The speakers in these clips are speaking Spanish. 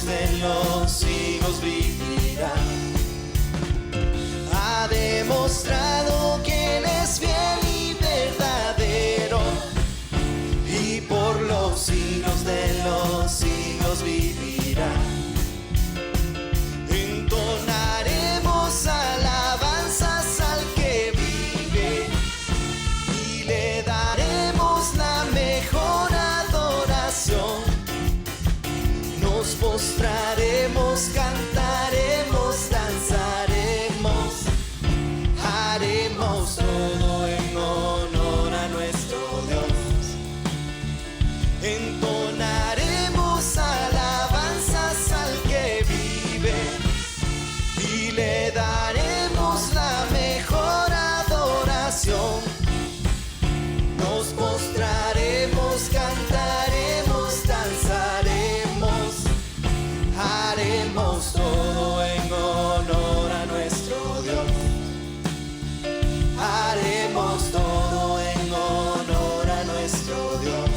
de los siglos vivirá. Ha demostrado que Él es fiel y verdadero, y por los siglos de los siglos vivirá. Entonaremos alabanzas al que vive y le daremos la mejor adoración. Nos postraremos, cantaremos, danzaremos, haremos todo en honor a nuestro Dios. Entonaremos alabanzas al que vive y le daremos la mejor adoración. Nos postraremos, cantaremos, danzaremos, haremos todo en honor a nuestro Dios. Haremos todo en honor a nuestro Dios.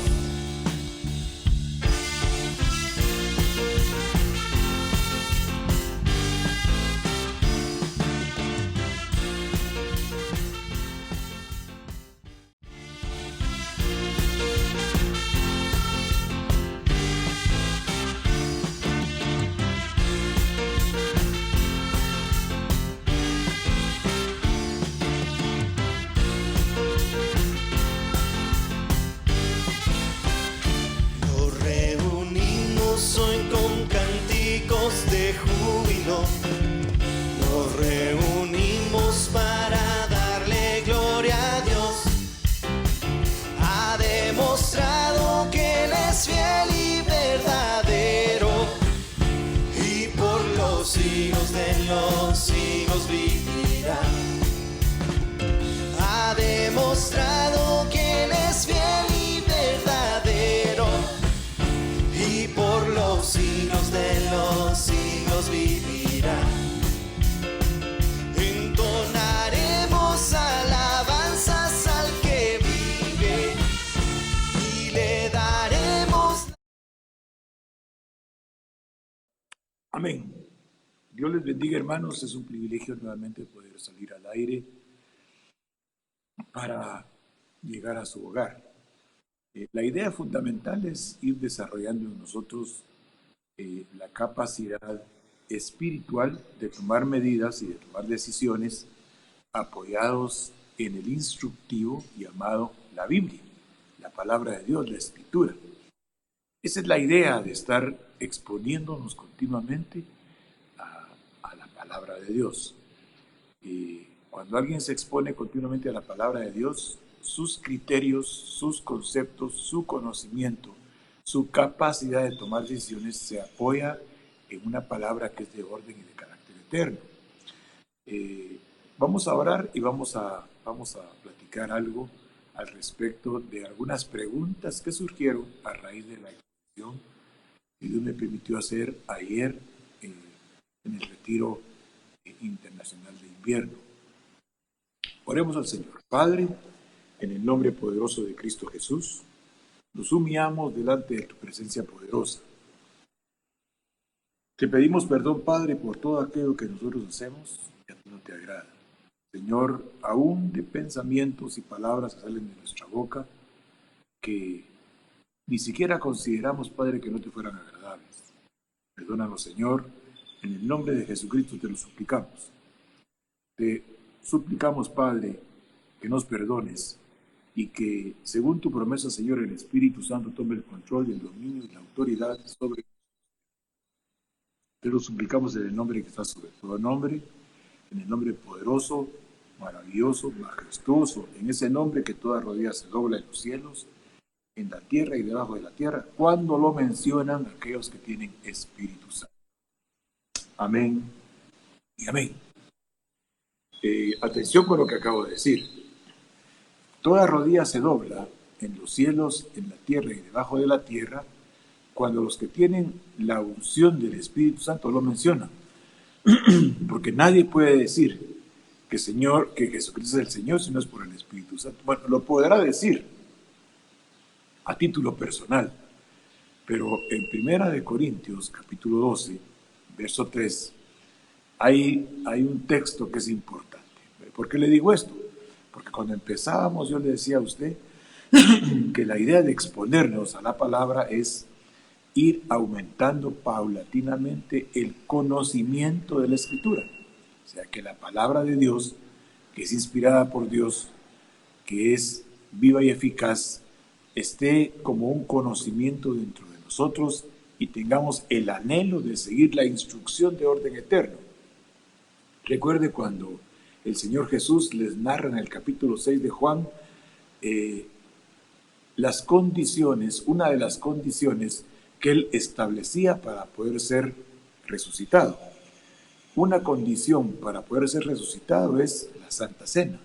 Nos reunimos hoy con cánticos de júbilo. Nos reunimos para darle gloria a Dios. Ha demostrado que Él es fiel y verdadero, y por los siglos de los siglos vivirá. Ha demostrado que Él es fiel y verdadero, y por los siglos de los siglos vivirá. Entonaremos alabanzas al que vive y le daremos. Amén. Dios les bendiga, hermanos. Es un privilegio nuevamente poder salir al aire para llegar a su hogar. La idea fundamental es ir desarrollando en nosotros la capacidad espiritual de tomar medidas y de tomar decisiones apoyados en el instructivo llamado la Biblia, la palabra de Dios, la Escritura. Esa es la idea de estar exponiéndonos continuamente a la palabra de Dios. Cuando alguien se expone continuamente a la palabra de Dios, sus criterios, sus conceptos, su conocimiento, su capacidad de tomar decisiones se apoya en una palabra que es de orden y de carácter eterno. Vamos a orar y vamos a platicar algo al respecto de algunas preguntas que surgieron a raíz de la exposición que Dios me permitió hacer ayer en el retiro internacional de invierno. Oremos al Señor. Padre, en el nombre poderoso de Cristo Jesús, nos humillamos delante de tu presencia poderosa. Te pedimos perdón, Padre, por todo aquello que nosotros hacemos que a ti no te agrada. Señor, aún de pensamientos y palabras que salen de nuestra boca que ni siquiera consideramos, Padre, que no te fueran agradables. Perdónanos, Señor, en el nombre de Jesucristo te lo suplicamos. Te suplicamos, Padre, que nos perdones y que, según tu promesa, Señor, el Espíritu Santo tome el control y el dominio y la autoridad sobre. Te lo suplicamos en el nombre que está sobre todo nombre, en el nombre poderoso, maravilloso, majestuoso, en ese nombre que toda rodilla se dobla en los cielos, en la tierra y debajo de la tierra, cuando lo mencionan aquellos que tienen Espíritu Santo. Amén y amén. Atención con lo que acabo de decir. Toda rodilla se dobla en los cielos, en la tierra y debajo de la tierra, cuando los que tienen la unción del Espíritu Santo lo mencionan. Porque nadie puede decir que Jesucristo es el Señor si no es por el Espíritu Santo. Bueno, lo podrá decir a título personal, Pero en Primera de Corintios, capítulo 12, verso 3, hay un texto que es importante. ¿Por qué le digo esto? Porque cuando empezábamos yo le decía a usted que la idea de exponernos a la palabra es ir aumentando paulatinamente el conocimiento de la Escritura. O sea, que la palabra de Dios, que es inspirada por Dios, que es viva y eficaz, esté como un conocimiento dentro de nosotros y tengamos el anhelo de seguir la instrucción de orden eterno. Recuerde cuando el Señor Jesús les narra en el capítulo 6 de Juan las condiciones, una de las condiciones que Él establecía para poder ser resucitado. Una condición para poder ser resucitado es la Santa Cena.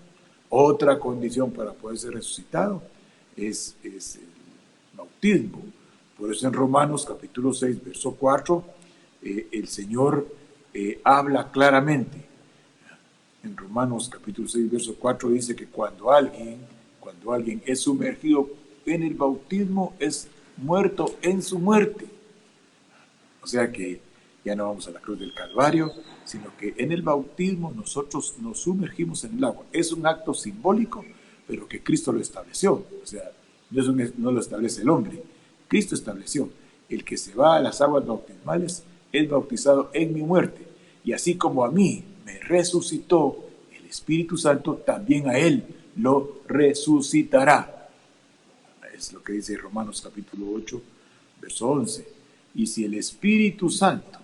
Otra condición para poder ser resucitado es el bautismo. Por eso en Romanos capítulo 6, verso 4, el Señor habla claramente. En Romanos capítulo 6, verso 4 dice que cuando alguien es sumergido en el bautismo, es muerto en su muerte. O sea que ya no vamos a la cruz del Calvario, sino que en el bautismo nosotros nos sumergimos en el agua. Es un acto simbólico, pero que Cristo lo estableció. O sea, no lo establece el hombre. Cristo estableció: el que se va a las aguas bautismales es bautizado en mi muerte. Y así como a mí me resucitó el Espíritu Santo, también a él lo resucitará. Es lo que dice Romanos capítulo 8, verso 11. Y si el Espíritu Santo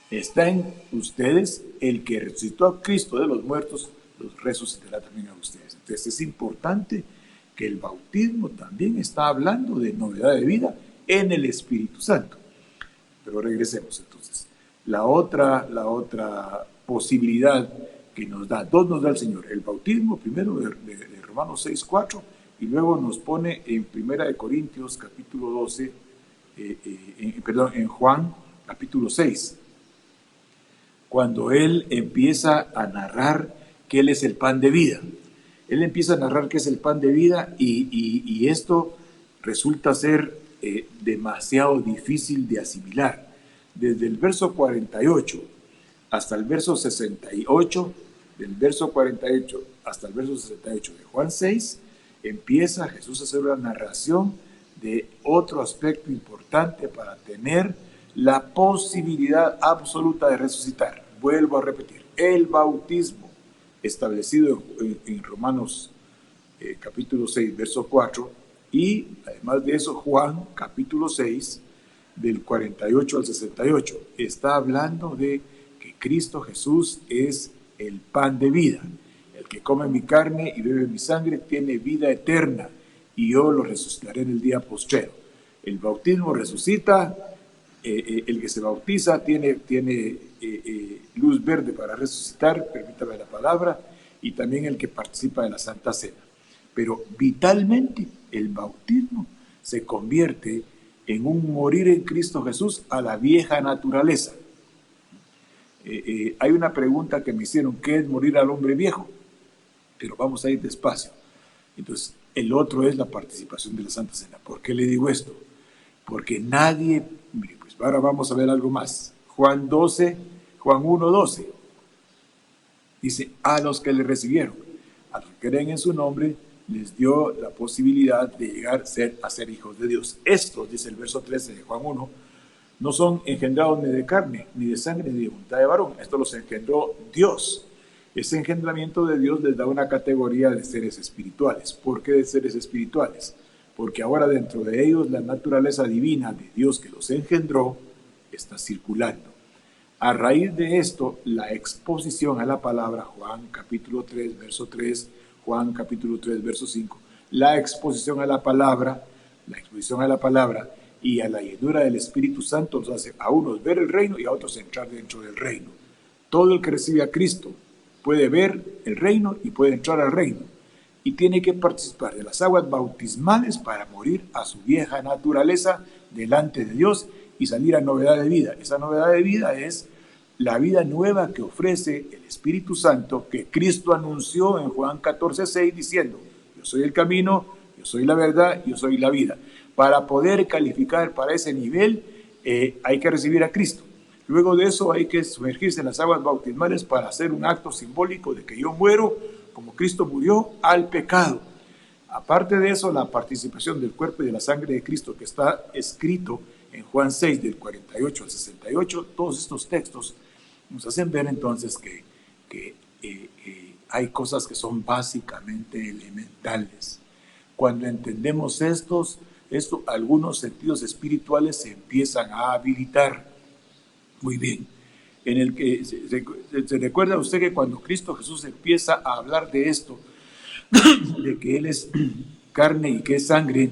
está en ustedes, el que resucitó a Cristo de los muertos, los resucitará también a ustedes. Entonces es importante que el bautismo también está hablando de novedad de vida en el Espíritu Santo. Pero regresemos entonces. La otra posibilidad que nos da el Señor: el bautismo, primero de Romanos 6, 4, y luego nos pone en Primera de Corintios capítulo 12, en Juan capítulo 6, cuando él empieza a narrar que él es el pan de vida. Él empieza a narrar que es el pan de vida y esto resulta ser demasiado difícil de asimilar. Desde el verso 48 hasta el verso 68, del verso 48 hasta el verso 68 de Juan 6, empieza Jesús a hacer una narración de otro aspecto importante para tener la posibilidad absoluta de resucitar. Vuelvo a repetir: el bautismo establecido en Romanos capítulo 6, verso 4, y además de eso Juan capítulo 6, del 48 al 68, está hablando de que Cristo Jesús es el pan de vida. El que come mi carne y bebe mi sangre tiene vida eterna, y yo lo resucitaré en el día postrero. El bautismo resucita, el que se bautiza tiene luz verde para resucitar, permítame la palabra, y también el que participa de la Santa Cena. Pero vitalmente el bautismo se convierte en un morir en Cristo Jesús a la vieja naturaleza. Hay una pregunta que me hicieron: ¿qué es morir al hombre viejo? Pero vamos a ir despacio. Entonces, el otro es la participación de la Santa Cena. ¿Por qué le digo esto? Porque nadie, mire, pues ahora vamos a ver algo más. Juan 1:12 dice: a los que le recibieron, a los que creen en su nombre, les dio la posibilidad de llegar a ser hijos de Dios. Estos, dice el verso 13 de Juan 1, no son engendrados ni de carne, ni de sangre, ni de voluntad de varón. Esto los engendró Dios. Ese engendramiento de Dios les da una categoría de seres espirituales. ¿Por qué de seres espirituales? Porque ahora dentro de ellos la naturaleza divina de Dios que los engendró está circulando. A raíz de esto, la exposición a la palabra, Juan capítulo 3, verso 3, Juan capítulo 3, verso 5, la exposición a la palabra y a la llenura del Espíritu Santo nos hace a unos ver el reino y a otros entrar dentro del reino. Todo el que recibe a Cristo puede ver el reino y puede entrar al reino, y tiene que participar de las aguas bautismales para morir a su vieja naturaleza delante de Dios y salir a novedad de vida. Esa novedad de vida es la vida nueva que ofrece el Espíritu Santo, que Cristo anunció en Juan 14:6 diciendo: yo soy el camino, yo soy la verdad, yo soy la vida. Para poder calificar para ese nivel, hay que recibir a Cristo. Luego de eso hay que sumergirse en las aguas bautismales para hacer un acto simbólico de que yo muero como Cristo murió al pecado. Aparte de eso, la participación del cuerpo y de la sangre de Cristo, que está escrito en Juan 6, del 48 al 68, todos estos textos nos hacen ver entonces que hay cosas que son básicamente elementales. Cuando entendemos esto, algunos sentidos espirituales se empiezan a habilitar. Muy bien. En el que se recuerda usted que cuando Cristo Jesús empieza a hablar de esto, de que Él es carne y que es sangre,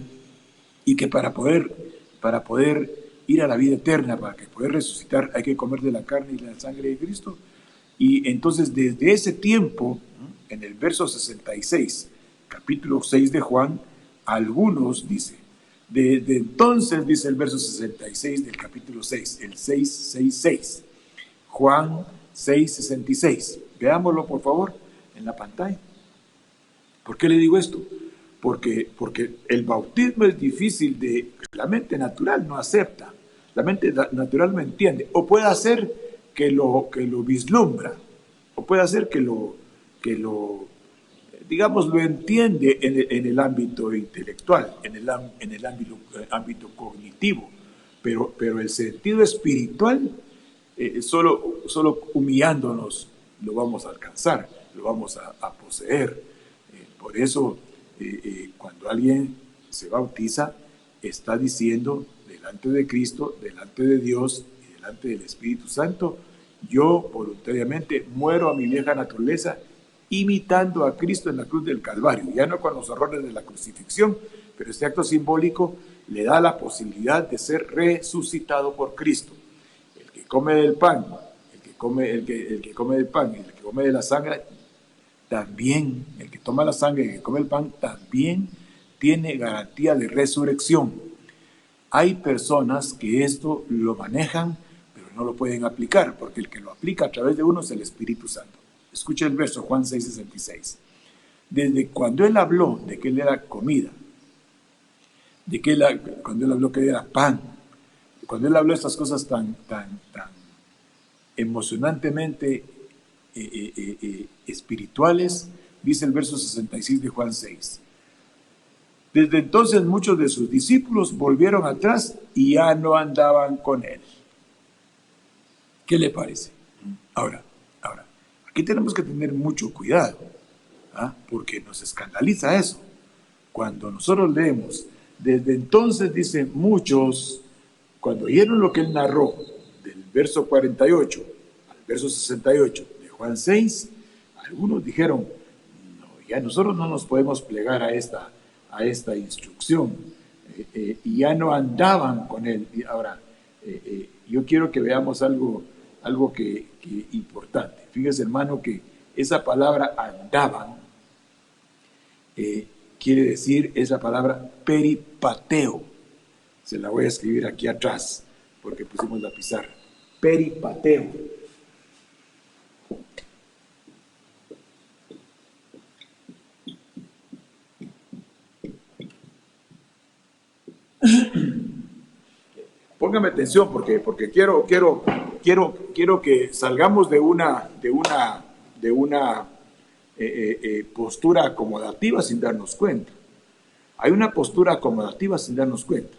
y que para poder ir a la vida eterna, para que poder resucitar, hay que comer de la carne y de la sangre de Cristo. Y entonces desde ese tiempo, en el verso 66, capítulo 6 de Juan, algunos dice, desde entonces, dice el verso 66 del capítulo 6, el 666, Juan 6:66. Veámoslo por favor en la pantalla. ¿Por qué le digo esto? Porque el bautismo es difícil la mente natural no acepta, la mente natural no entiende, o puede hacer que lo vislumbra, o puede hacer que lo digamos, lo entiende en el ámbito intelectual, en el ámbito cognitivo, pero el sentido espiritual, solo humillándonos lo vamos a alcanzar, lo vamos a poseer. Por eso, cuando alguien se bautiza, está diciendo delante de Cristo, delante de Dios y delante del Espíritu Santo, yo voluntariamente muero a mi vieja naturaleza, imitando a Cristo en la cruz del Calvario, ya no con los horrores de la crucifixión, pero este acto simbólico le da la posibilidad de ser resucitado por Cristo. El que come del pan, el que come del pan y el que come de la sangre, también, el que toma la sangre y el que come el pan, también tiene garantía de resurrección. Hay personas que esto lo manejan, pero no lo pueden aplicar, porque el que lo aplica a través de uno es el Espíritu Santo. Escucha el verso, Juan 6:66. Desde cuando él habló de que él era comida, cuando él habló que él era pan, cuando él habló de estas cosas tan emocionantemente espirituales, dice el verso 66 de Juan 6. Desde entonces muchos de sus discípulos volvieron atrás y ya no andaban con él. ¿Qué le parece? Ahora, aquí tenemos que tener mucho cuidado, porque nos escandaliza eso. Cuando nosotros leemos, desde entonces, dice muchos, cuando oyeron lo que él narró, del verso 48 al verso 68 de Juan 6, algunos dijeron, no, ya nosotros no nos podemos plegar a esta instrucción, y ya no andaban con él. Y ahora, yo quiero que veamos algo que importante. Fíjese, hermano, que esa palabra andaban quiere decir esa palabra peripateo. Se la voy a escribir aquí atrás porque pusimos la pizarra. Peripateo. Póngame atención porque quiero que salgamos de una postura acomodativa sin darnos cuenta. Hay una postura acomodativa sin darnos cuenta.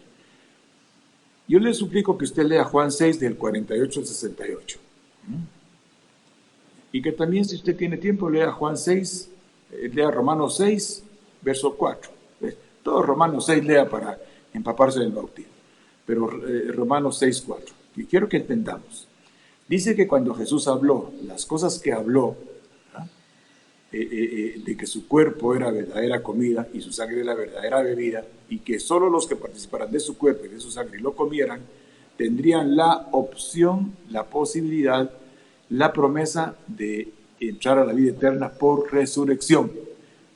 Yo le suplico que usted lea Juan 6 del 48 al 68. Y que también, si usted tiene tiempo, lea Juan 6, lea Romanos 6, verso 4. Todo Romanos 6 lea para empaparse del bautismo. Pero Romanos 6, 4. Y quiero que entendamos. Dice que cuando Jesús habló, las cosas que habló, de que su cuerpo era verdadera comida y su sangre era verdadera bebida, y que solo los que participaran de su cuerpo y de su sangre lo comieran, tendrían la opción, la posibilidad, la promesa de entrar a la vida eterna por resurrección.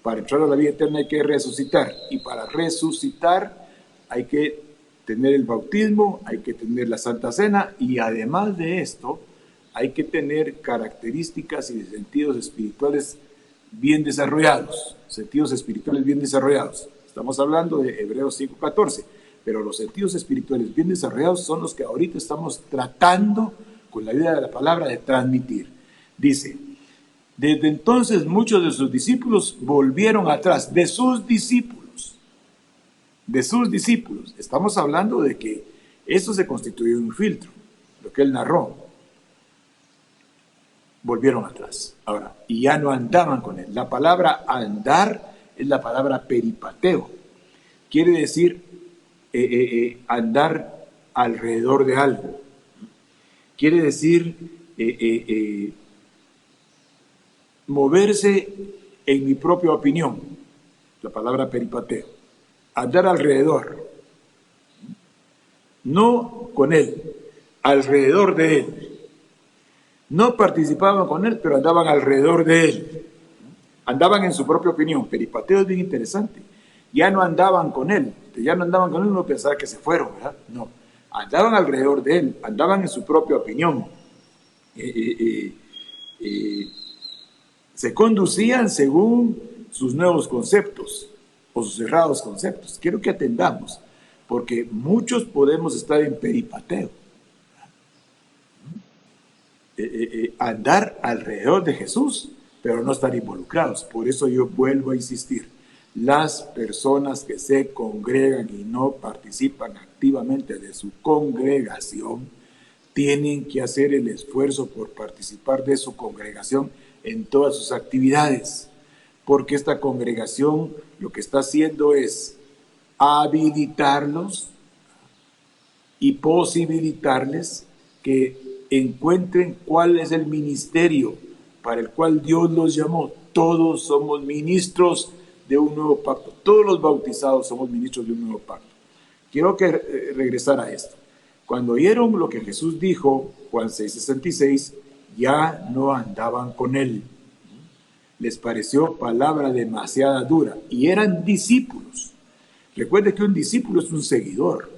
Para entrar a la vida eterna hay que resucitar, y para resucitar hay que tener el bautismo, hay que tener la Santa Cena, y además de esto hay que tener características y sentidos espirituales bien desarrollados, Estamos hablando de Hebreos 5:14, pero los sentidos espirituales bien desarrollados son los que ahorita estamos tratando, con la ayuda de la palabra, de transmitir. Dice, desde entonces muchos de sus discípulos volvieron atrás, de sus discípulos. Estamos hablando de que esto se constituyó un filtro, lo que él narró. Volvieron atrás. Ahora, y ya no andaban con él. La palabra andar es la palabra peripateo. Quiere decir andar alrededor de algo. Quiere decir moverse en mi propia opinión. La palabra peripateo. Andar alrededor. No con él, alrededor de él. No participaban con él, pero andaban alrededor de él. Andaban en su propia opinión. Peripateo es bien interesante. Ya no andaban con él. Uno pensaba que se fueron, ¿verdad? No. Andaban alrededor de él. Andaban en su propia opinión. Se conducían según sus nuevos conceptos o sus cerrados conceptos. Quiero que atendamos, porque muchos podemos estar en peripateo. Andar alrededor de Jesús, pero no estar involucrados. Por eso yo vuelvo a insistir. Las personas que se congregan y no participan activamente de su congregación, tienen que hacer el esfuerzo por participar de su congregación en todas sus actividades. Porque esta congregación lo que está haciendo es habilitarlos y posibilitarles que encuentren cuál es el ministerio para el cual Dios los llamó. Todos somos ministros de un nuevo pacto. Todos los bautizados somos ministros de un nuevo pacto. Quiero que regresar a esto. Cuando oyeron lo que Jesús dijo, Juan 6:66, ya no andaban con él. Les pareció palabra demasiado dura y eran discípulos. Recuerde que un discípulo es un seguidor.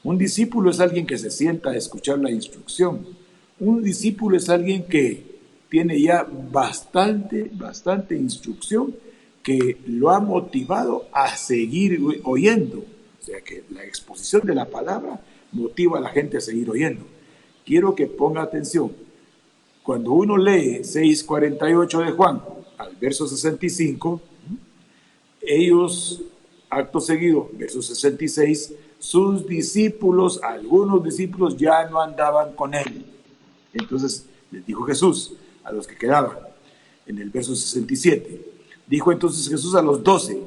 Un discípulo es alguien que se sienta a escuchar la instrucción. Un discípulo es alguien que tiene ya bastante instrucción que lo ha motivado a seguir oyendo. O sea que la exposición de la palabra motiva a la gente a seguir oyendo. Quiero que ponga atención. Cuando uno lee 6:48 de Juan al verso 65, ellos, acto seguido, verso 66, sus discípulos, algunos discípulos ya no andaban con él. Entonces les dijo Jesús a los que quedaban, en el verso 67, dijo entonces Jesús a los 12,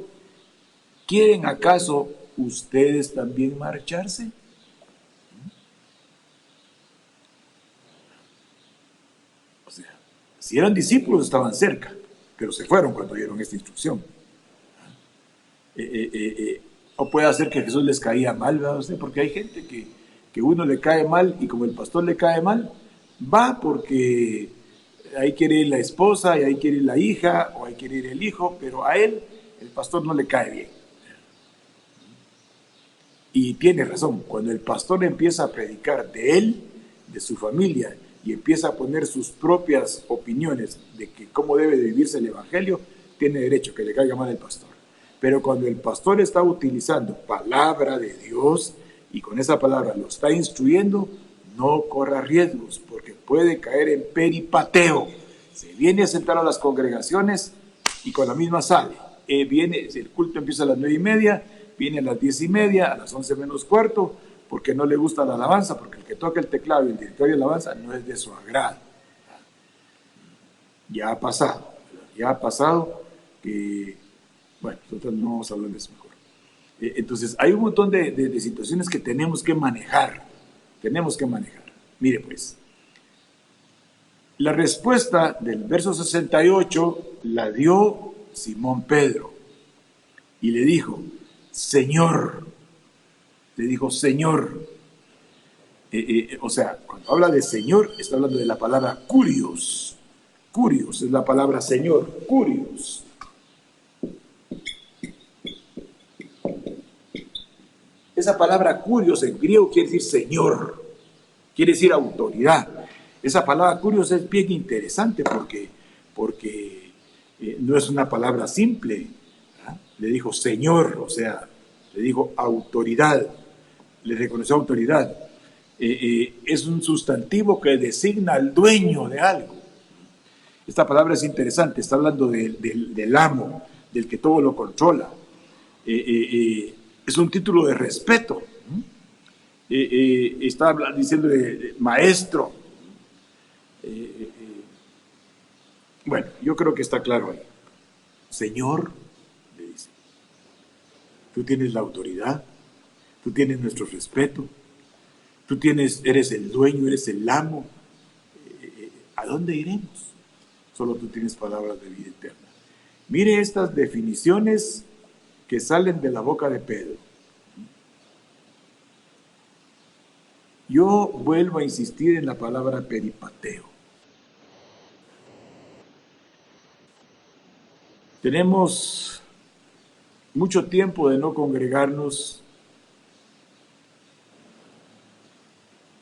¿quieren acaso ustedes también marcharse? O sea, si eran discípulos estaban cerca, pero se fueron cuando oyeron esta instrucción. O puede ser que Jesús les caía mal, ¿verdad usted? Porque hay gente que uno le cae mal y como el pastor le cae mal, va porque ahí quiere ir la esposa y ahí quiere ir la hija o ahí quiere ir el hijo, pero a él el pastor no le cae bien. Y tiene razón, cuando el pastor empieza a predicar de él, de su familia, y empieza a poner sus propias opiniones de que cómo debe de vivirse el evangelio, tiene derecho que le caiga mal el pastor. Pero cuando el pastor está utilizando palabra de Dios y con esa palabra lo está instruyendo, no corra riesgos porque puede caer en peripateo. Se viene a sentar a las congregaciones y con la misma sale. El culto empieza a las 9:30, viene a las 10:30, a las 11 menos cuarto, porque no le gusta la alabanza, porque el que toca el teclado y el director de alabanza no es de su agrado. Ya ha pasado que... Bueno, nosotros no vamos a hablar de eso mejor. Entonces, hay un montón de situaciones que tenemos que manejar. Mire pues, la respuesta del verso 68 la dio Simón Pedro. Y le dijo, Señor. O sea, cuando habla de Señor, está hablando de la palabra Kurios. Kurios es la palabra Señor, Kurios. Esa palabra kurios en griego quiere decir Señor, quiere decir autoridad. Esa palabra kurios es bien interesante porque no es una palabra simple. ¿Verdad? Le dijo Señor, o sea, le dijo autoridad, le reconoció autoridad. Es un sustantivo que designa al dueño de algo. Esta palabra es interesante, está hablando del amo, del que todo lo controla. Es un título de respeto. Está diciendo de maestro. Bueno, yo creo que está claro ahí. Señor, le dice, tú tienes la autoridad, tú tienes nuestro respeto, tú eres el dueño, eres el amo. ¿A dónde iremos? Solo tú tienes palabras de vida eterna. Mire estas definiciones que salen de la boca de Pedro. Yo vuelvo a insistir en la palabra peripateo. Tenemos mucho tiempo de no congregarnos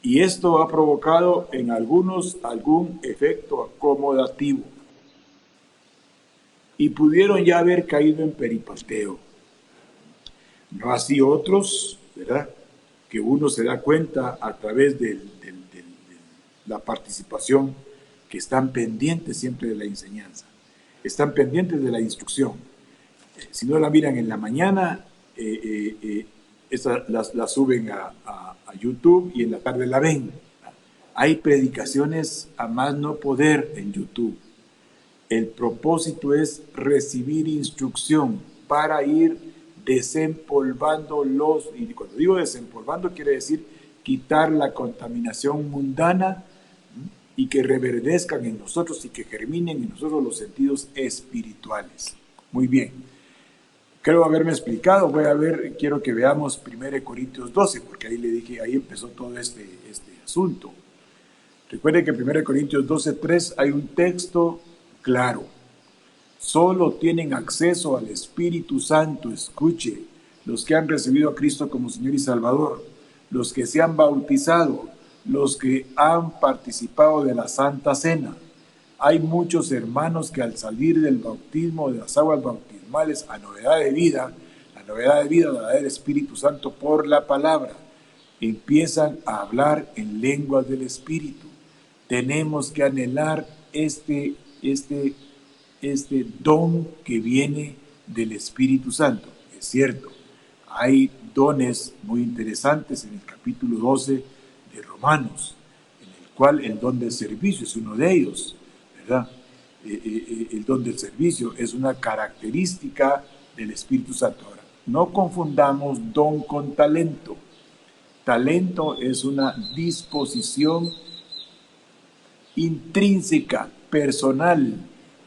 y esto ha provocado en algunos algún efecto acomodativo y pudieron ya haber caído en peripateo. No así otros, ¿verdad?, que uno se da cuenta a través de la participación, que están pendientes siempre de la enseñanza, están pendientes de la instrucción. Si no la miran en la mañana, la suben a YouTube y en la tarde la ven. Hay predicaciones a más no poder en YouTube. El propósito es recibir instrucción para ir desempolvando y cuando digo desempolvando quiere decir quitar la contaminación mundana y que reverdezcan en nosotros y que germinen en nosotros los sentidos espirituales. Muy bien. Creo haberme explicado. Quiero que veamos 1 Corintios 12, porque ahí le dije, ahí empezó todo este asunto. Recuerde que en 1 Corintios 12:3 hay un texto claro. Solo tienen acceso al Espíritu Santo, escuche, los que han recibido a Cristo como Señor y Salvador, los que se han bautizado, los que han participado de la Santa Cena. Hay muchos hermanos que al salir del bautismo, de las aguas bautismales, a novedad de vida la da el Espíritu Santo por la palabra, empiezan a hablar en lenguas del Espíritu. Tenemos que anhelar este don que viene del Espíritu Santo. Es cierto, hay dones muy interesantes en el capítulo 12 de Romanos, en el cual el don del servicio es uno de ellos, ¿verdad? El don del servicio es una característica del Espíritu Santo. Ahora, no confundamos don con talento. Talento es una disposición intrínseca, personal,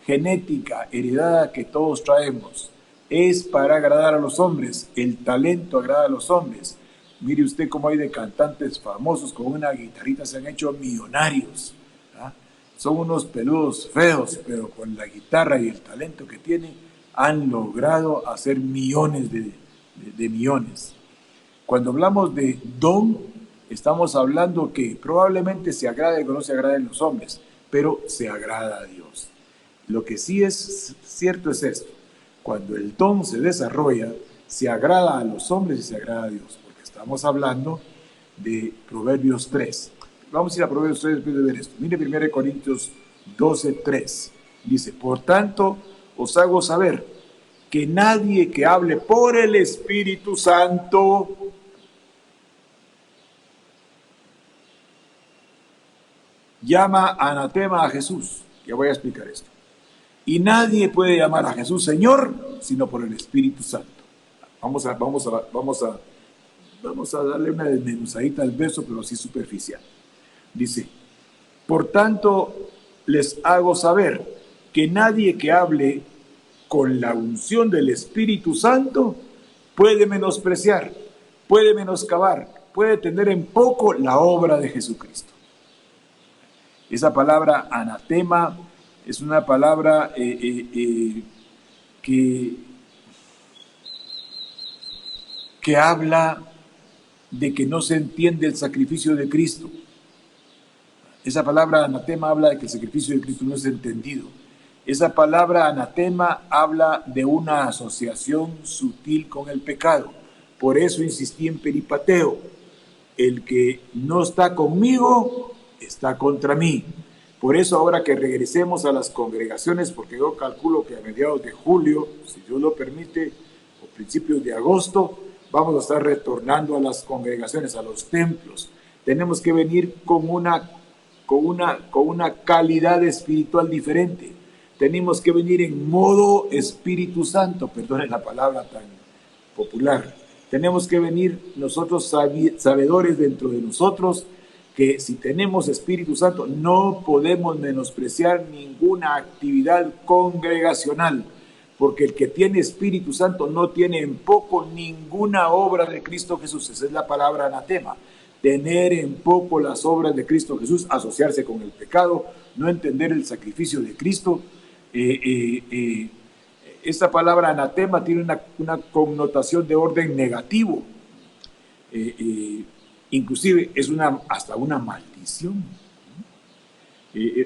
genética, heredada que todos traemos. Es para agradar a los hombres. El talento agrada a los hombres. Mire usted cómo hay de cantantes famosos con una guitarrita se han hecho millonarios. ¿Ah? Son unos peludos feos, pero con la guitarra y el talento que tienen han logrado hacer millones de millones. Cuando hablamos de don, estamos hablando que probablemente se agrade o no se agrade en los hombres, pero se agrada a Dios. Lo que sí es cierto es esto: cuando el don se desarrolla, se agrada a los hombres y se agrada a Dios, porque estamos hablando de Proverbios 3. Vamos a ir a Proverbios 3 después de ver esto. Mire 1 Corintios 12:3. Dice: por tanto, os hago saber que nadie que hable por el Espíritu Santo llama anatema a Jesús. Ya voy a explicar esto. Y nadie puede llamar a Jesús Señor sino por el Espíritu Santo. Vamos a darle una desmenuzadita al verso, pero así superficial. Dice: por tanto, les hago saber que nadie que hable con la unción del Espíritu Santo puede menospreciar, puede menoscabar, puede tener en poco la obra de Jesucristo. Esa palabra anatema es una palabra que habla de que no se entiende el sacrificio de Cristo. Esa palabra anatema habla de que el sacrificio de Cristo no es entendido. Esa palabra anatema habla de una asociación sutil con el pecado. Por eso insistí en peripateo. El que no está conmigo está contra mí. Por eso ahora que regresemos a las congregaciones, porque yo calculo que a mediados de julio, si Dios lo permite, o principios de agosto, vamos a estar retornando a las congregaciones, a los templos. Tenemos que venir con una calidad espiritual diferente. Tenemos que venir en modo Espíritu Santo, perdonen la palabra tan popular. Tenemos que venir nosotros sabedores dentro de nosotros que si tenemos Espíritu Santo no podemos menospreciar ninguna actividad congregacional, porque el que tiene Espíritu Santo no tiene en poco ninguna obra de Cristo Jesús. Esa es la palabra anatema. Tener en poco las obras de Cristo Jesús, asociarse con el pecado, no entender el sacrificio de Cristo. Esta palabra anatema tiene una connotación de orden negativo. Inclusive es hasta una maldición.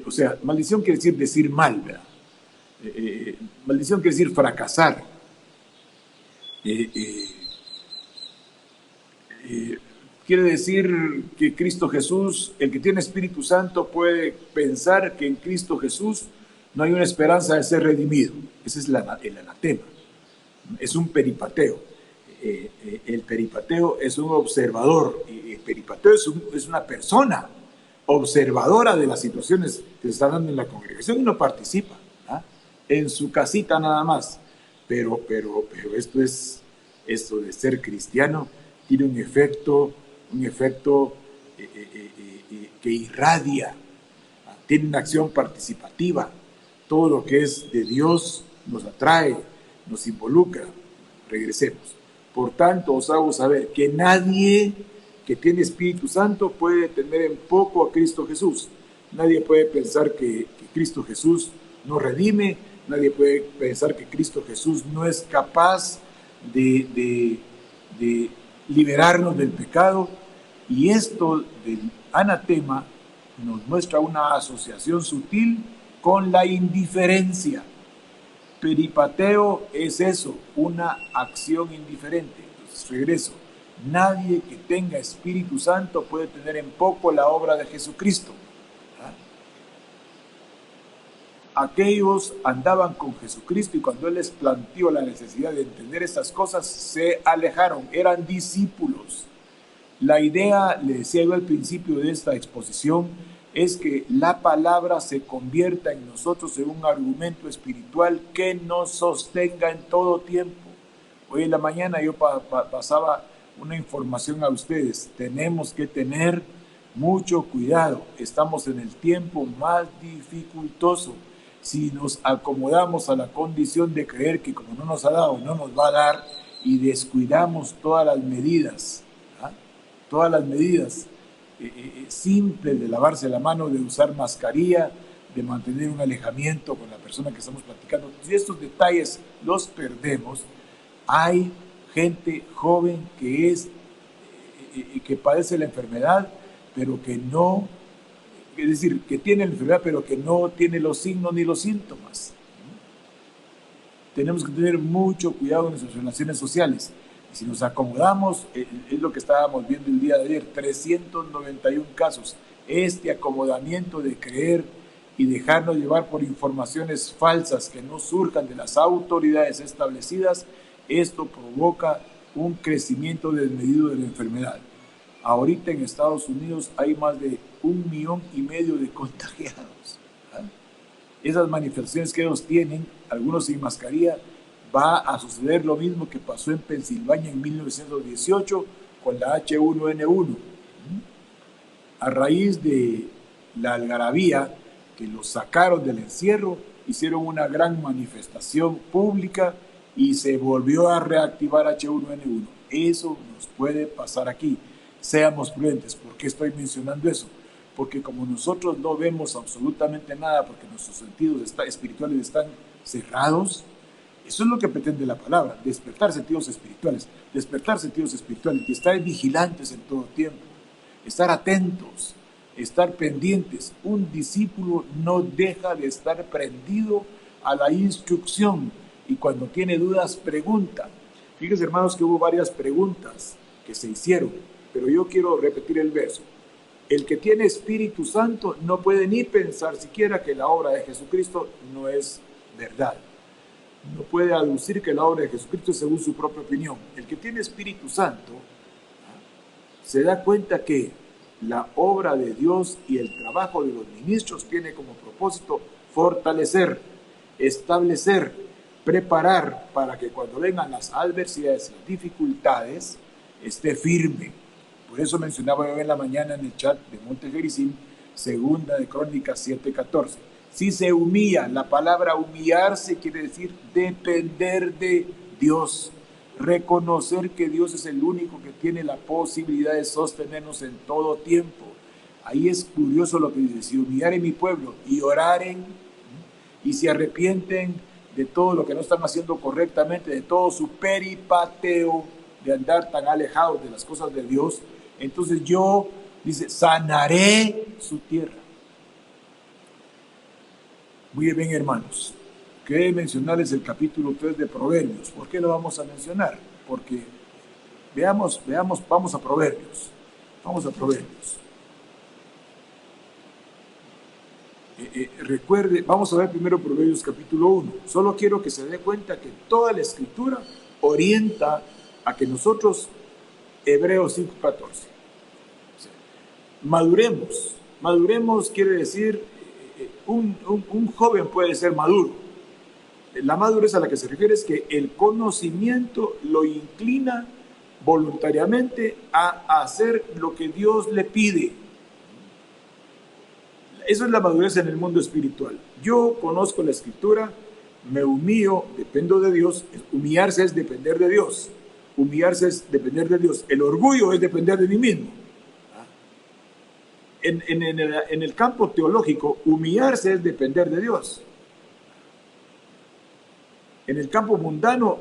O sea, maldición quiere decir mal, ¿verdad? Maldición quiere decir fracasar. Quiere decir que Cristo Jesús, el que tiene Espíritu Santo puede pensar que en Cristo Jesús no hay una esperanza de ser redimido. Ese es el anatema. Es un peripateo. El peripateo es un observador. El peripateo es una persona observadora de las situaciones que se están dando en la congregación y no participa, ¿ah? En su casita nada más. Pero esto de ser cristiano tiene un efecto que irradia, tiene una acción participativa. Todo lo que es de Dios nos atrae, nos involucra. Regresemos. Por tanto, os hago saber que nadie que tiene Espíritu Santo puede tener en poco a Cristo Jesús. Nadie puede pensar que Cristo Jesús no redime, nadie puede pensar que Cristo Jesús no es capaz de liberarnos del pecado. Y esto del anatema nos muestra una asociación sutil con la indiferencia. Peripateo es eso, una acción indiferente. Entonces, regreso. Nadie que tenga Espíritu Santo puede tener en poco la obra de Jesucristo. Aquellos andaban con Jesucristo y cuando Él les planteó la necesidad de entender estas cosas, se alejaron, eran discípulos. La idea, le decía yo al principio de esta exposición, es que la palabra se convierta en nosotros en un argumento espiritual que nos sostenga en todo tiempo. Hoy en la mañana yo pasaba una información a ustedes. Tenemos que tener mucho cuidado. Estamos en el tiempo más dificultoso. Si nos acomodamos a la condición de creer que como no nos ha dado, no nos va a dar, y descuidamos todas las medidas, simples de lavarse la mano, de usar mascarilla, de mantener un alejamiento con la persona que estamos platicando. Si estos detalles los perdemos, hay gente joven que padece la enfermedad, pero que no, es decir, que tiene la enfermedad, pero que no tiene los signos ni los síntomas. Tenemos que tener mucho cuidado en nuestras relaciones sociales. Y si nos acomodamos, es lo que estábamos viendo el día de ayer, 391 casos. Este acomodamiento de creer y dejarnos llevar por informaciones falsas que no surjan de las autoridades establecidas, esto provoca un crecimiento desmedido de la enfermedad. Ahorita en Estados Unidos hay más de 1,5 millones de contagiados. Esas manifestaciones que ellos tienen, algunos sin mascarilla, va a suceder lo mismo que pasó en Pensilvania en 1918 con la H1N1. A raíz de la algarabía que los sacaron del encierro, hicieron una gran manifestación pública y se volvió a reactivar H1N1. Eso nos puede pasar aquí. Seamos prudentes. ¿Por qué estoy mencionando eso? Porque como nosotros no vemos absolutamente nada, porque nuestros sentidos espirituales están cerrados, eso es lo que pretende la palabra, despertar sentidos espirituales y estar vigilantes en todo tiempo, estar atentos, estar pendientes. Un discípulo no deja de estar prendido a la instrucción y cuando tiene dudas pregunta. Fíjense, hermanos, que hubo varias preguntas que se hicieron, pero yo quiero repetir el verso. El que tiene Espíritu Santo no puede ni pensar siquiera que la obra de Jesucristo no es verdad. No puede aducir que la obra de Jesucristo es según su propia opinión. El que tiene Espíritu Santo se da cuenta que la obra de Dios y el trabajo de los ministros tiene como propósito fortalecer, establecer, preparar para que cuando vengan las adversidades, las dificultades, esté firme. Por eso mencionaba yo en la mañana en el chat de Montejericín, segunda de Crónicas 7:14. Si se humilla, la palabra humillarse quiere decir depender de Dios, reconocer que Dios es el único que tiene la posibilidad de sostenernos en todo tiempo. Ahí es curioso lo que dice: si humillaren mi pueblo y oraren y se arrepienten de todo lo que no están haciendo correctamente, de todo su peripateo de andar tan alejados de las cosas de Dios, entonces yo, dice, sanaré su tierra. Muy bien, hermanos. Quería mencionarles el capítulo 3 de Proverbios. ¿Por qué lo vamos a mencionar? Porque vamos a Proverbios. Vamos a Proverbios. Recuerde, vamos a ver primero Proverbios capítulo 1. Solo quiero que se dé cuenta que toda la escritura orienta a que nosotros, Hebreos 5:14, maduremos. Maduremos quiere decir, un joven puede ser maduro. La madurez a la que se refiere es que el conocimiento lo inclina voluntariamente a hacer lo que Dios le pide. Eso es la madurez en el mundo espiritual. Yo conozco la escritura, me humillo, dependo de Dios. Humillarse es depender de Dios. Humillarse es depender de Dios. El orgullo es depender de mí mismo. En el campo teológico, humillarse es depender de Dios. En el campo mundano,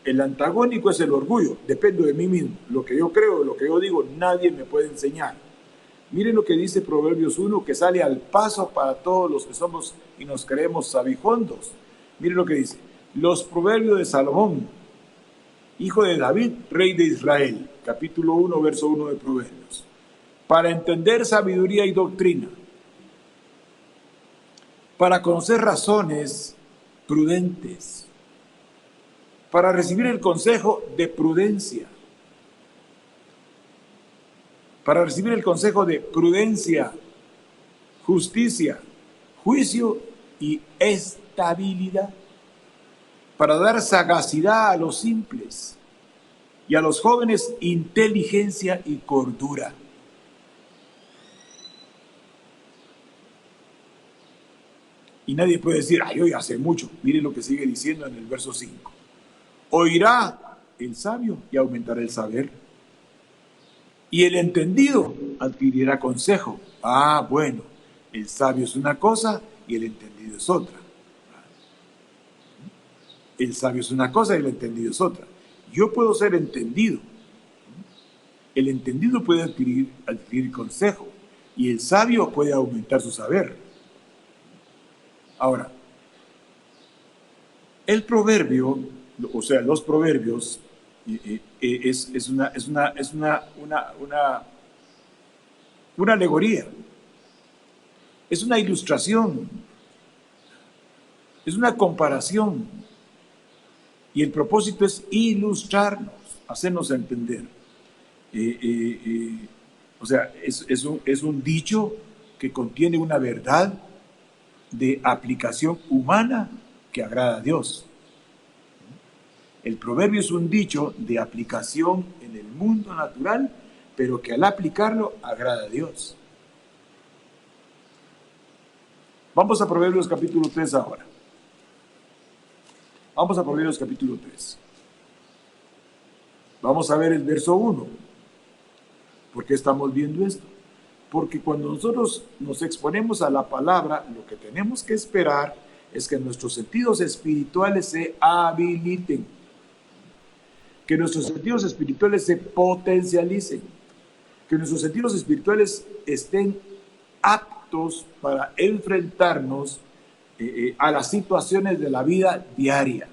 el antagónico es el orgullo. Dependo de mí mismo. Lo que yo creo, lo que yo digo, nadie me puede enseñar. Miren lo que dice Proverbios 1, que sale al paso para todos los que somos y nos creemos sabijondos. Miren lo que dice: los proverbios de Salomón, hijo de David, rey de Israel. Capítulo 1, verso 1 de Proverbios. Para entender sabiduría y doctrina, para conocer razones prudentes, para recibir el consejo de prudencia, para recibir el consejo de prudencia, justicia, juicio y estabilidad, para dar sagacidad a los simples y a los jóvenes inteligencia y cordura. Y nadie puede decir: ay, yo ya sé mucho. Miren lo que sigue diciendo en el verso 5. Oirá el sabio y aumentará el saber, y el entendido adquirirá consejo. Ah, bueno, el sabio es una cosa y el entendido es otra. El sabio es una cosa y el entendido es otra. Yo puedo ser entendido. El entendido puede adquirir consejo y el sabio puede aumentar su saber. Ahora, el proverbio, o sea, los proverbios, es una alegoría, es una ilustración, es una comparación, y el propósito es ilustrarnos, hacernos entender. O sea, es un dicho que contiene una verdad de aplicación humana que agrada a Dios. El proverbio es un dicho de aplicación en el mundo natural, pero que al aplicarlo agrada a Dios. Vamos a Proverbios capítulo 3 ahora. Vamos a Proverbios capítulo 3. Vamos a ver el verso 1. ¿Por qué estamos viendo esto? Porque cuando nosotros nos exponemos a la palabra, lo que tenemos que esperar es que nuestros sentidos espirituales se habiliten, que nuestros sentidos espirituales se potencialicen, que nuestros sentidos espirituales estén aptos para enfrentarnos a las situaciones de la vida diaria.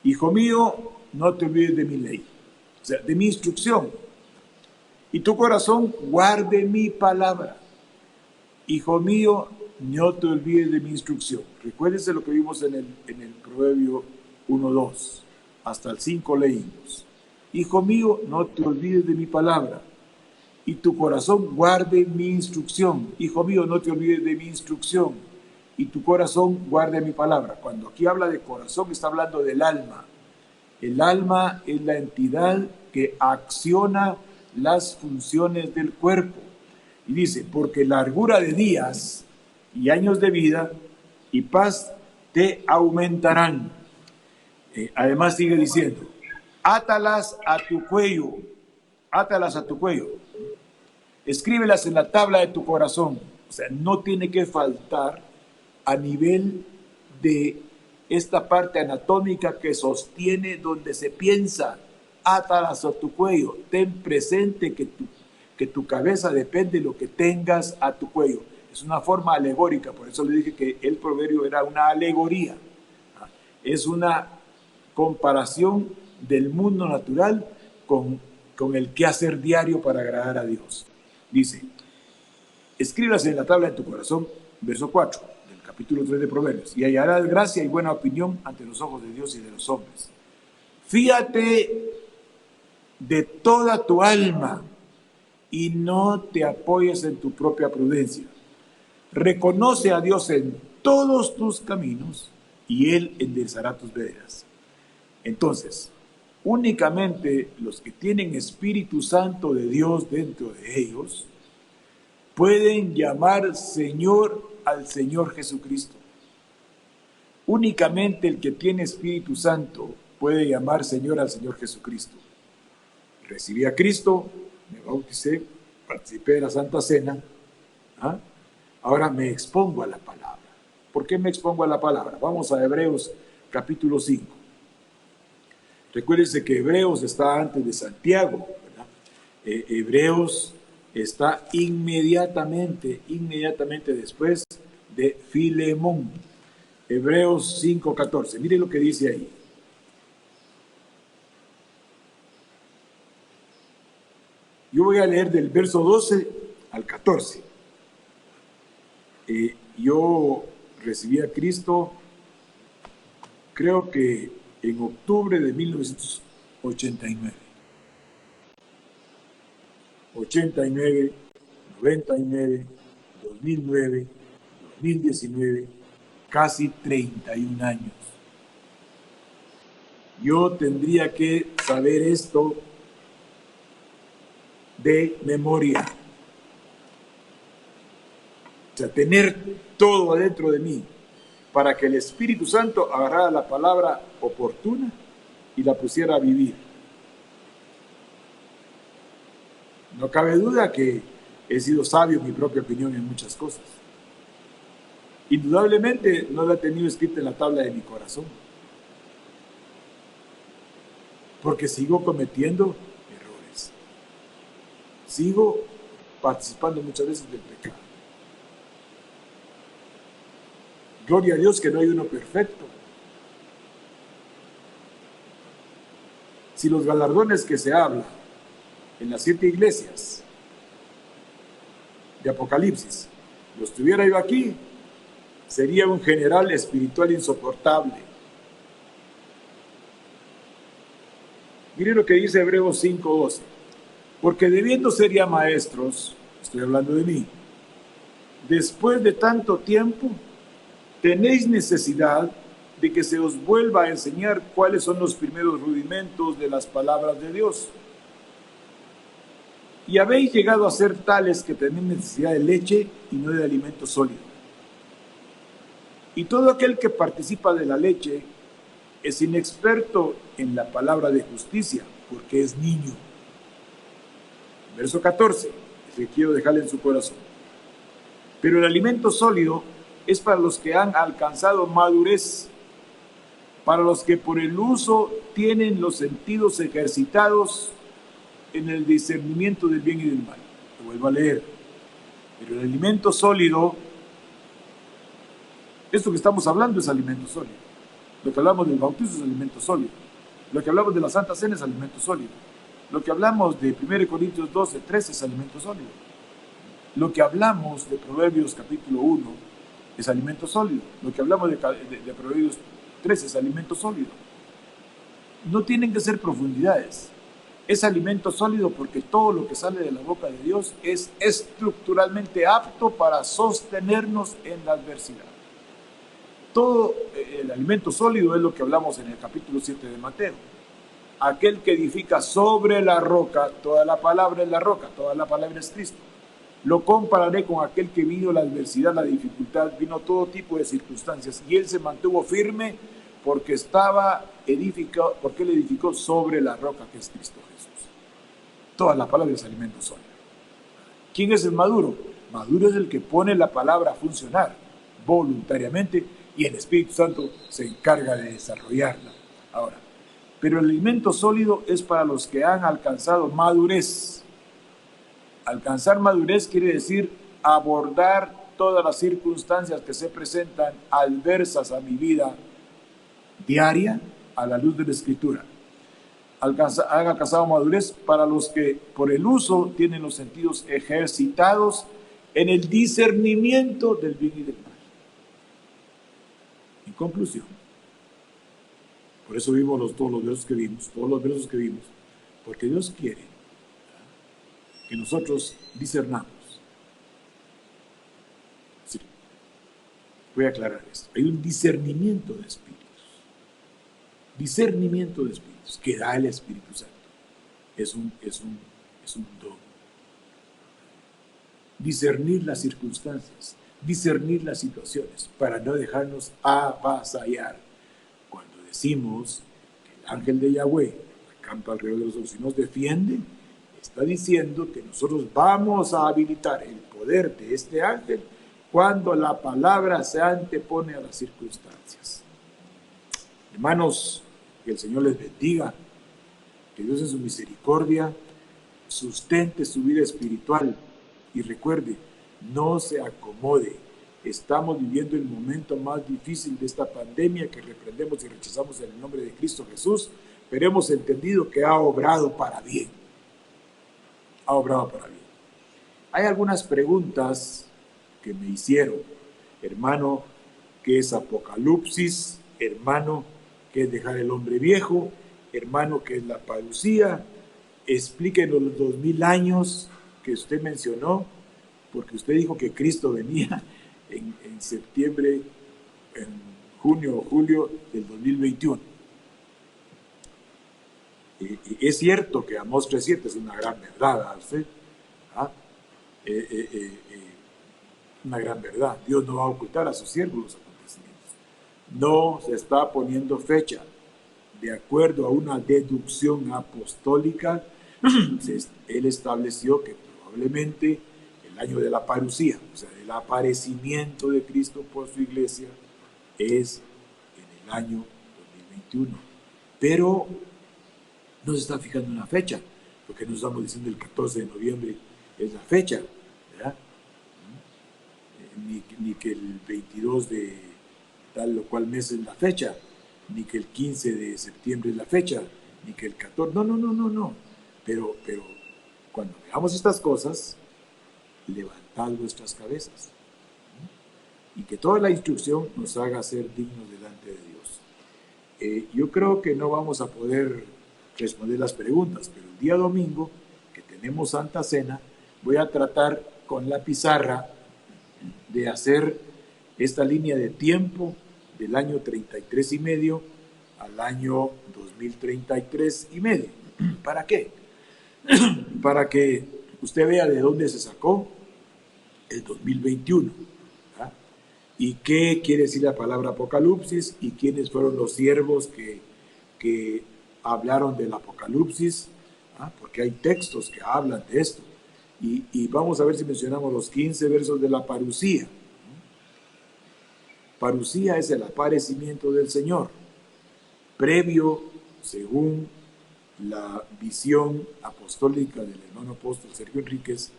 Hijo mío, no te olvides de mi ley, o sea, de mi instrucción. Y tu corazón guarde mi palabra. Hijo mío, no te olvides de mi instrucción. Recuérdense lo que vimos en el Proverbio 1:2. Hasta el 5 leímos. Hijo mío, no te olvides de mi palabra. Y tu corazón guarde mi instrucción. Hijo mío, no te olvides de mi instrucción. Y tu corazón guarde mi palabra. Cuando aquí habla de corazón, está hablando del alma. El alma es la entidad que acciona las funciones del cuerpo. Y dice, porque largura de días y años de vida y paz te aumentarán. Además sigue diciendo, átalas a tu cuello, átalas a tu cuello, escríbelas en la tabla de tu corazón. O sea, no tiene que faltar a nivel de esta parte anatómica que sostiene donde se piensa. Átalas a tu cuello, ten presente que tu cabeza depende de lo que tengas a tu cuello. Es una forma alegórica, por eso le dije que el proverbio era una alegoría. Es una comparación del mundo natural con el quehacer diario para agradar a Dios. Dice, escríbase en la tabla de tu corazón, verso 4 del capítulo 3 de Proverbios, y hallarás gracia y buena opinión ante los ojos de Dios y de los hombres. Fíate de toda tu alma y no te apoyes en tu propia prudencia. Reconoce a Dios en todos tus caminos y Él enderezará tus veredas. Entonces, únicamente los que tienen Espíritu Santo de Dios dentro de ellos pueden llamar Señor al Señor Jesucristo. Únicamente el que tiene Espíritu Santo puede llamar Señor al Señor Jesucristo. Recibí a Cristo, me bauticé, participé de la Santa Cena. Ahora me expongo a la palabra. ¿Por qué me expongo a la palabra? Vamos a Hebreos capítulo 5. Recuérdense que Hebreos está antes de Santiago, ¿verdad? Hebreos está inmediatamente después de Filemón. Hebreos 5:14. Mire lo que dice ahí. Yo voy a leer del verso 12 al 14. Yo recibí a Cristo, creo que en octubre de 1989. 89, 99, 2009, 2019, casi 31 años. Yo tendría que saber esto de memoria. O sea, tener todo adentro de mí para que el Espíritu Santo agarrara la palabra oportuna y la pusiera a vivir. No cabe duda que he sido sabio en mi propia opinión en muchas cosas. Indudablemente no la he tenido escrita en la tabla de mi corazón, porque sigo cometiendo errores. Sigo participando muchas veces del pecado. Gloria a Dios que no hay uno perfecto. Si los galardones que se habla en las 7 iglesias de Apocalipsis los tuviera yo aquí, sería un general espiritual insoportable. Miren lo que dice Hebreos 5:12. Porque debiendo ser ya maestros, estoy hablando de mí, después de tanto tiempo, tenéis necesidad de que se os vuelva a enseñar cuáles son los primeros rudimentos de las palabras de Dios. Y habéis llegado a ser tales que tenéis necesidad de leche y no de alimento sólido. Y todo aquel que participa de la leche es inexperto en la palabra de justicia, porque es niño. Verso 14, que quiero dejarle en su corazón. Pero el alimento sólido es para los que han alcanzado madurez, para los que por el uso tienen los sentidos ejercitados en el discernimiento del bien y del mal. Lo vuelvo a leer. Pero el alimento sólido, esto que estamos hablando es alimento sólido. Lo que hablamos del bautismo es alimento sólido. Lo que hablamos de la Santa Cena es alimento sólido. Lo que hablamos de 1 Corintios 12, 13 es alimento sólido. Lo que hablamos de Proverbios capítulo 1 es alimento sólido. Lo que hablamos de Proverbios 13 es alimento sólido. No tienen que ser profundidades. Es alimento sólido porque todo lo que sale de la boca de Dios es estructuralmente apto para sostenernos en la adversidad. Todo el alimento sólido es lo que hablamos en el capítulo 7 de Mateo. Aquel que edifica sobre la roca, toda la palabra es la roca, toda la palabra es Cristo. Lo compararé con aquel que vino la adversidad, la dificultad, vino todo tipo de circunstancias y él se mantuvo firme porque estaba edificado, porque él edificó sobre la roca que es Cristo Jesús. Toda la palabra es alimento sólido. ¿Quién es el maduro? Maduro es el que pone la palabra a funcionar voluntariamente y el Espíritu Santo se encarga de desarrollarla. Ahora, pero el alimento sólido es para los que han alcanzado madurez. Alcanzar madurez quiere decir abordar todas las circunstancias que se presentan adversas a mi vida diaria a la luz de la Escritura. Han alcanzado madurez para los que por el uso tienen los sentidos ejercitados en el discernimiento del bien y del mal. En conclusión, por eso vimos todos los versos que vimos, porque Dios quiere que nosotros discernamos. Sí, voy a aclarar esto. Hay un discernimiento de espíritus. Discernimiento de espíritus que da el Espíritu Santo. Es un don. Discernir las circunstancias, discernir las situaciones, para no dejarnos avasallar. Cuando decimos que el ángel de Yahweh acampa alrededor de nosotros y nos defiende, está diciendo que nosotros vamos a habilitar el poder de este ángel cuando la palabra se antepone a las circunstancias. Hermanos, que el Señor les bendiga, que Dios en su misericordia sustente su vida espiritual y recuerde, no se acomode. Estamos viviendo el momento más difícil de esta pandemia que reprendemos y rechazamos en el nombre de Cristo Jesús, pero hemos entendido que ha obrado para bien. Ha obrado para bien. Hay algunas preguntas que me hicieron. Hermano, ¿qué es Apocalipsis? Hermano, ¿qué es dejar el hombre viejo? Hermano, ¿qué es la parucía? Explíquenos los 2000 años que usted mencionó, porque usted dijo que Cristo venía en septiembre, en junio o julio del 2021. Y es cierto que Amós 3:7 es una gran verdad, ¿sí? Una gran verdad. Dios no va a ocultar a sus siervos los acontecimientos. No se está poniendo fecha. De acuerdo a una deducción apostólica, él estableció que probablemente el año de la parucía, o sea, el aparecimiento de Cristo por su iglesia, es en el año 2021. Pero no se está fijando una fecha, porque no estamos diciendo el 14 de noviembre es la fecha, ¿verdad? Ni que el 22 de tal o cual mes es la fecha, ni que el 15 de septiembre es la fecha, ni que el 14, no. Pero cuando veamos estas cosas, levantad vuestras cabezas, y que toda la instrucción nos haga ser dignos delante de Dios. Yo creo que no vamos a poder responder las preguntas, pero el día domingo, que tenemos Santa Cena, voy a tratar con la pizarra de hacer esta línea de tiempo del año 33 y medio al año 2033 y medio. ¿Para qué? Para que usted vea de dónde se sacó el 2021, ¿verdad? Y qué quiere decir la palabra Apocalipsis y quiénes fueron los siervos que hablaron del Apocalipsis, ¿verdad? Porque hay textos que hablan de esto. Y vamos a ver si mencionamos los 15 versos de la parucía. Parucía es el aparecimiento del Señor, previo, según la visión apostólica del hermano apóstol Sergio Enríquez,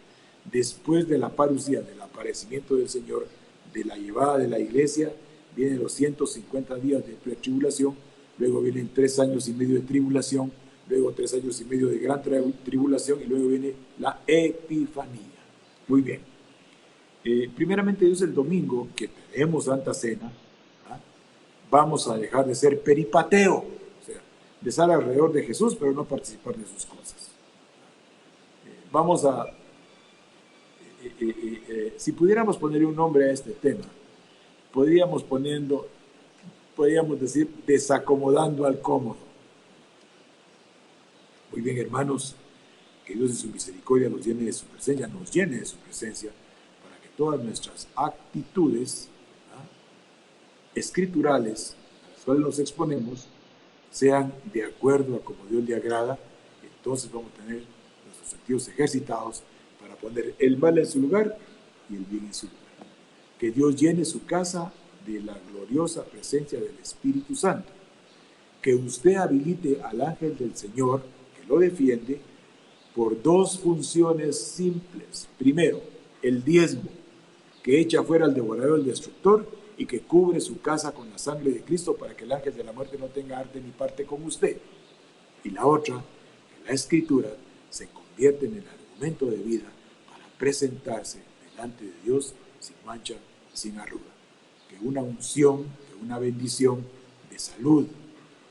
después de la parucía, del aparecimiento del Señor, de la llevada de la iglesia, vienen los 150 días de pretribulación, luego vienen 3 años y medio de tribulación, luego 3 años y medio de gran tribulación y luego viene la Epifanía. Muy bien. Primeramente Dios, el domingo que tenemos Santa Cena, vamos a dejar de ser peripateo, o sea, de estar alrededor de Jesús pero no participar de sus cosas. Vamos a, si pudiéramos poner un nombre a este tema, podríamos decir desacomodando al cómodo. Muy bien, hermanos, que Dios en su misericordia nos llene de su presencia, para que todas nuestras actitudes escriturales a las cuales nos exponemos sean de acuerdo a como Dios le agrada. Entonces vamos a tener nuestros sentidos ejercitados para poner el mal en su lugar y el bien en su lugar. Que Dios llene su casa de la gloriosa presencia del Espíritu Santo. Que usted habilite al ángel del Señor que lo defiende por 2 funciones simples. Primero, el diezmo, que echa fuera al devorador, el destructor, y que cubre su casa con la sangre de Cristo para que el ángel de la muerte no tenga arte ni parte con usted. Y la otra, que la Escritura se convierte en el argumento de vida para presentarse delante de Dios sin mancha y sin arruga. Que una unción, que una bendición de salud,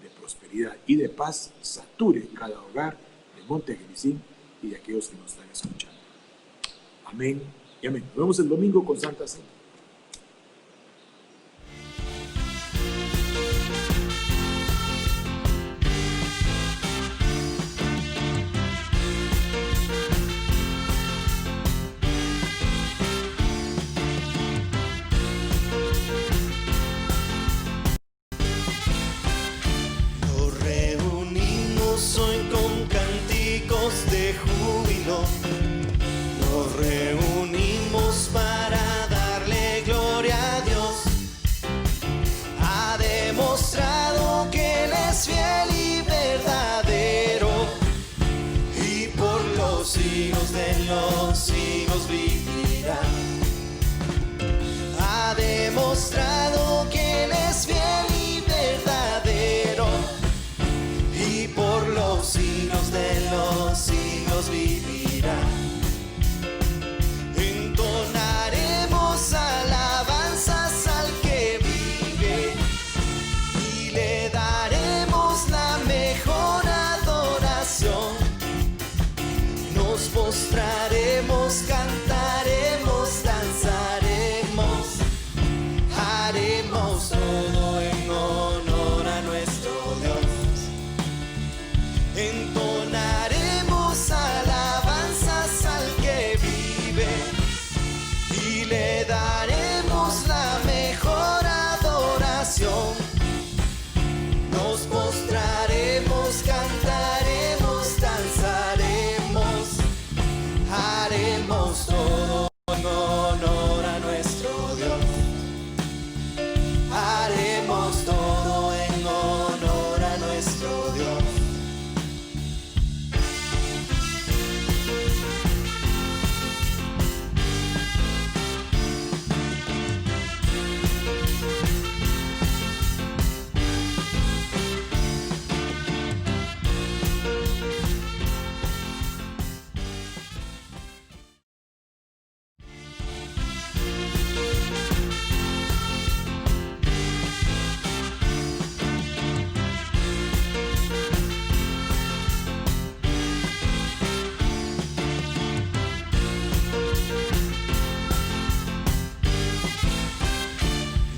de prosperidad y de paz sature cada hogar de Montegenicín y de aquellos que nos están escuchando. Amén y amén. Nos vemos el domingo con Santa Cena. Nos reunimos para darle gloria a Dios. Ha demostrado que Él es fiel y verdadero, y por los siglos de los siglos vivirá. Ha demostrado que Él es fiel y verdadero, y por los siglos de los siglos vivirá. Entonaremos alabanzas al que vive y le daremos la mejor adoración. Nos postraremos, cantaremos, danzaremos, haremos todo en honor a nuestro Dios. Entonaremos alabanzas al que vive y le daremos la mejor adoración. Nos postraremos, cantaremos, danzaremos, haremos todo en honor a nuestro Dios. Haremos todo en honor a nuestro Dios.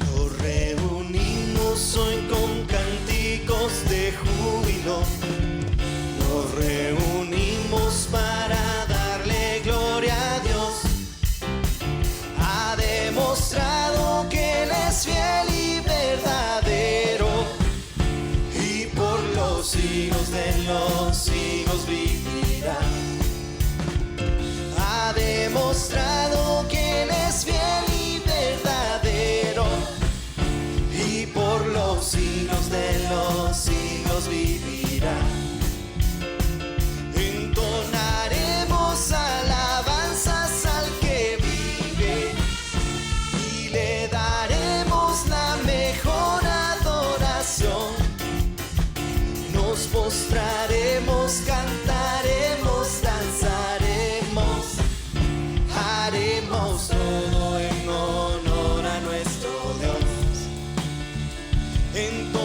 Nos reunimos hoy con cánticos de júbilo. Nos reunimos para darle gloria a Dios. Ha demostrado que Él es fiel y verdadero, y por los siglos de los siglos vivirá. Ha demostrado que Él es fiel y verdadero, y por los siglos de los siglos vivirá. Entonaremos alabanzas al que vive y le daremos la mejor adoración. en todo